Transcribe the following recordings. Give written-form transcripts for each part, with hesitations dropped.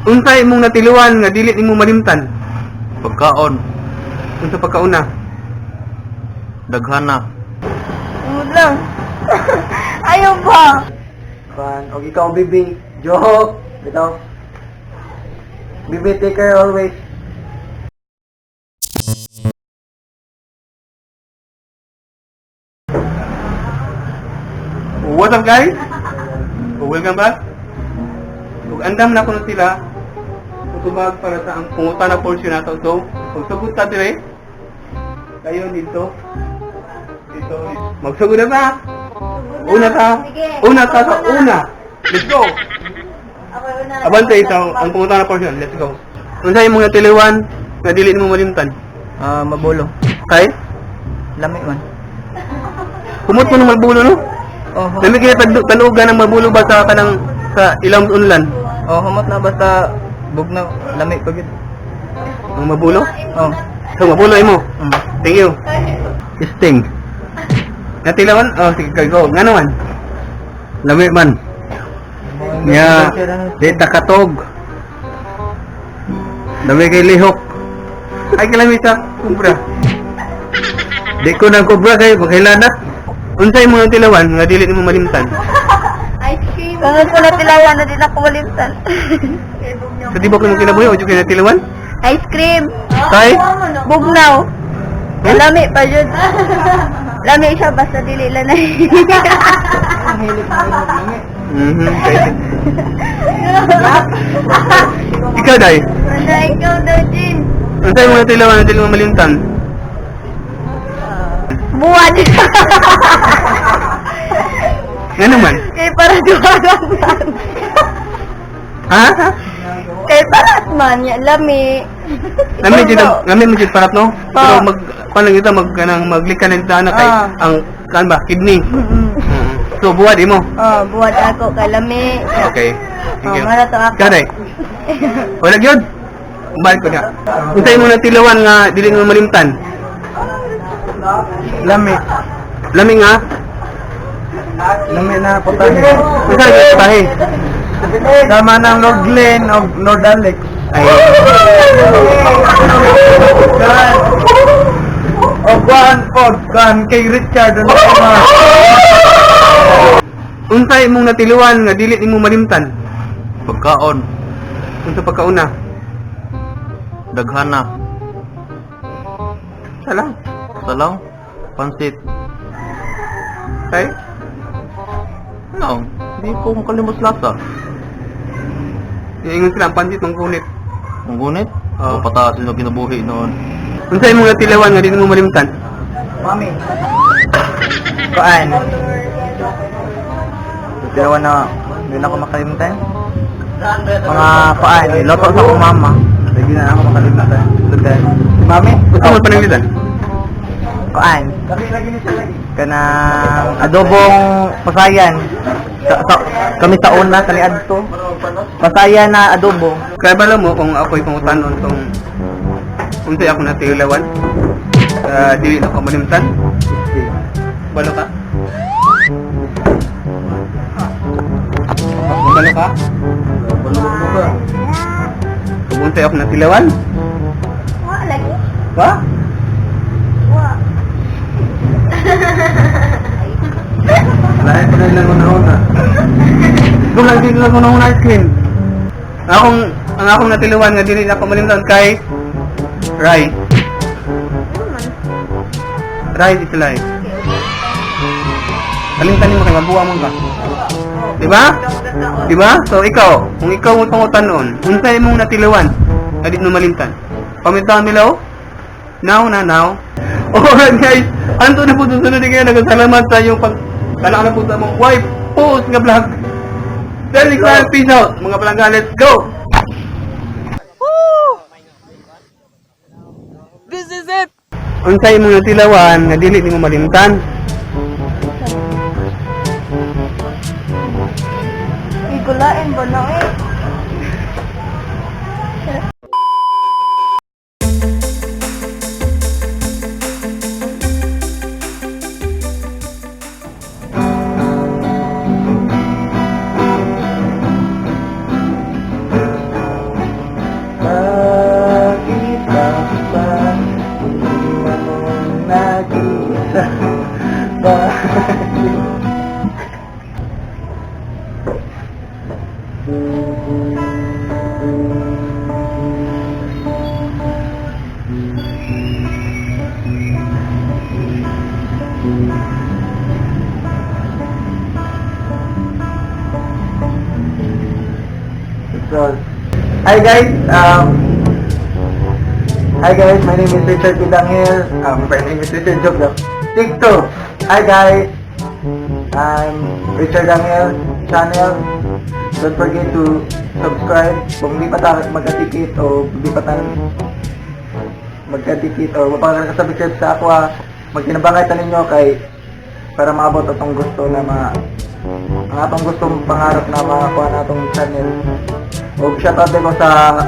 Unsay imong natiluan nga dili nimo malimtan? Pagkaon. Unsa pagkauna? Daghana. Umod lang. Ayaw ba? Kan, og ikaw bibi, joke, bitaw. Bibi, take care always. What's up guys? Welcome back. Ug andam na ko na sila. Utubag para sa ang pungutan na portion nato. So, kung sugod ta dire, kayo dito. Dito. Magsugod na ta. Una ta. Una ta sa una. Let's go. Abante ito ang pungutan na portion. Let's go. Unsay imong natiliwan nga dili nimo malimtan? Mabulo. Kay Lami man. kumot mo ng malbulo no? Oh, Lami kaya talugan ng mabulo ba sa kanang sa ilang unlan? humot na basta bugnaw, lami pag yun. Ang mabulo? Oh. So mabulo imo. Mm. Thank you. Sting. Natilawan? Oh, sige, go. Nga naman? Lami man. Nya, di takatog. Lami kay lihok. Ay, kalami sa kubra. Di ko nang kubra kayo, magkailanat. Unsay mo natilawan, nga dili nimo malimtan. Ice cream. Kung ko natilawan na din ako malimtan. Sa tibok nimo kinabuhi, o kay natilawan? Ice cream. Kay? Bugnaw. Lami pa yun. Lami siya basta dili lang na. Kay. Ikaw, Day. Wala ikaw daw, Jin. Unsay mo natilawan, nga dili mo malimtan. Buwan. Nga naman? Kay para duwagan man. Ha? Kay parat man. Ya, lami. Ngami mo jud parat no? Pero mag paano kita maglikan ng dana kay ang kan ba kidney. So buwad imo. Oh, buwan ako kay lami. Okay. Thank you. Mara to ako. Kaday. Wala gyud. Balik ko na. Unsay mo natilawan nga dili mo malimtan? Lami. Lami nga. Lami na putahe. Unsay ka tahi? Sama ng Lord Glenn o Lord Alex. Ay. Kan. O Juan Ford, kan kay Richard ano ma. Unsay mong natiluan nga dili nimo malimtan? Pagkaon. Unsa pagkauna? Daghana. Salang. Salang. Pansit. Kay No, hindi ko makalimos lasa. ingon sila ang pansit ng kunit. Ang gunit? Oo. O pataas yung kinabuhi noon. Unsay mong natilawan nga dili mo malimtan? Mami. Kuan. Dalawa na hindi na ako makalimutan. Mga kuan, loto sa akong mama. Hindi na ako makalimutan. Lugan. Mami, Unsa mo pananglitan? kuan. Kanang adobong pasayan. Kami sa una kani adto. Pasayan na adobo. Kaya bala mo kung ako'y pangutanon tong unsay ako natilawan dili na ko malimtan. Balo ka? Balo ka? Kung unsay ako natilawan? Wa lagi. Ba? Wa. Lahat pa lang una-una. Kung lang dito lang una ice cream. Ang akong natilawan nga dili na ko malimtan kay Rai. Rai is life. Kalimtan mo kay mabuha mo ka. Diba? Diba? So ikaw, kung ikaw mo pangutan noon, unsay mong natilawan nga di mo malimtan? Pamintahan nila oh? Now na now. Alright guys, anto na po sunod kayo. Nagkasalamat sa iyong pagkalak na po sa mong wife post nga vlog. Very glad, peace out. Mga palangga, let's go! This is it. Unsay mong natilawan nga dili nimo malimtan? Igulain ba na eh? Hi guys, my name is Richard Bidangil. My name is Richard Jogdap. Take two. Hi guys, I'm Richard Dangil channel. Don't forget to subscribe. Kung di pa tayo magka-ticket o di pa tayo magka-ticket o mapagkakasabit sa ako, magtinabangay ta ninyo kay para maabot atong gusto na ang atong gustong pangarap na makakuha na atong channel. O shoutout ko sa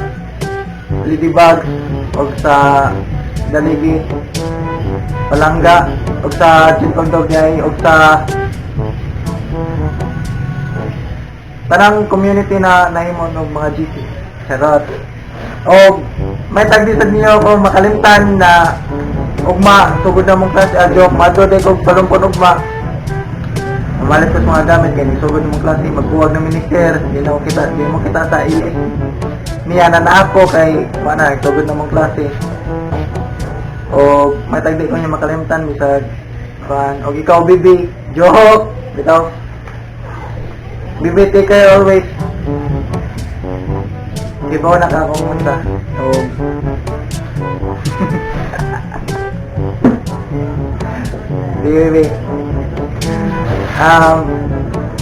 Ladybug o sa Daligi Palangga o sa Chintong Dogay o sa tanang community na nahimo ng mga GC. Charot. O may tagdisad niyo ako makalimtan na ugma sugod na mong klase joke madode ko palumpon ugma. Malit ko sa mga gamit kaya sugod na mong klase magbuwag na minister di mo kita sa ilis. Niya na ako kay mana sugod na mong klase. O may tagdi ko niya makalimtan bisag kan og ikaw bibi joke bitaw. Bibi, take care always. Di ba ako nakakumunta? So, Bibi.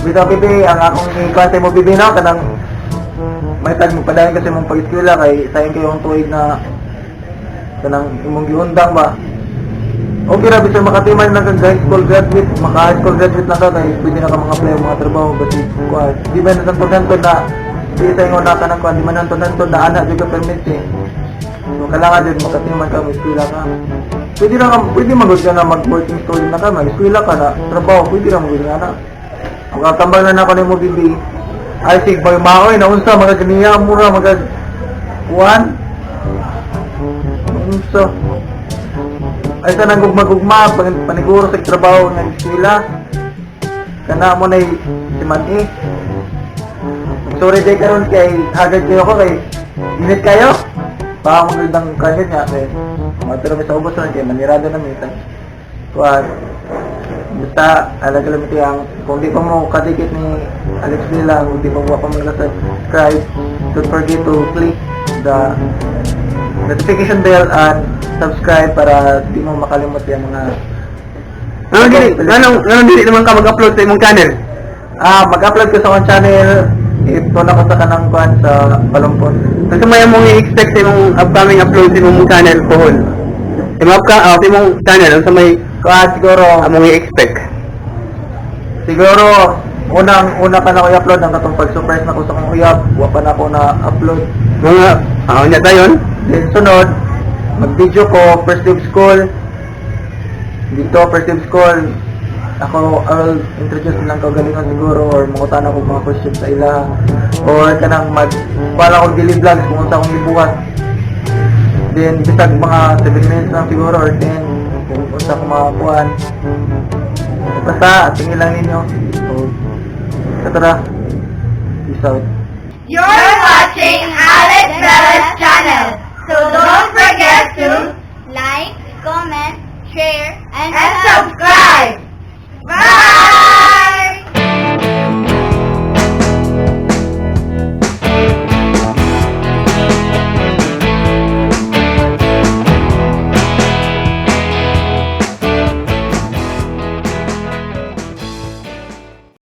Bitaw Bibi, ang akong i-contact mo Bibi no, kanang may tag magpadayon kasi mong pag-eskwela kay sayang kayo ang tuig na kanang imong giundang ba. Okay ra bisan makatiman na kag high school graduate, maka high school graduate na ka kay pwede na ka mga apply mga trabaho kasi kuan. Di ba na tanto na di sa ingon na kanang kuan, di man tanto na ana juga permit eh. So kailangan din makatiman ka may eskwela ka. Pwede magud ka na mag-working student na ka, mag-eskwela ka na trabaho, pwede ra magud nga na. Ang katambal na nako nimo bibi. Ay sig boy maoy na unsa mga ganiya mura mga kuan. Unsa ay sa nagugma-gugma paniguro sa trabaho ng eskwela kana mo na si Mani. Sorry day karon kay agad kayo ko kay init kayo pa magandang kanyo niya kay matero mi sa ubos na kay manirado na mi kuan basta alaga lang ito ang kung di pa mo kadikit ni Alex Villa kung di pa mo subscribe don't forget to click the notification bell and subscribe para di mo makalimot yung mga Anong dili naman ka mag-upload sa imong channel? Mag-upload ko sa akong channel if to na ko sa kanang kuan sa Palumpon. Kasi may mong i-expect sa imong upcoming upload sa imong channel pohon. Sa imong channel sa may Kuan siguro among i-expect. siguro una pa na ko i-upload ang katong pag-surprise na ko sa akong uyab wa pa na ko na upload. Mga nya dayon. Then sunod mag-video ko first day of school dito first day of school ako I'll introduce lang kaugalingon siguro or mangutan ako mga questions sa ila or kanang wala ko daily vlogs kung unsa akong ibuhat then bisag mga 7 minutes lang siguro or 10 kung unsa akong makakuan basta tingin lang ninyo so tara peace out. You're watching Alex Velas channel. So don't forget to like, comment, share, and subscribe.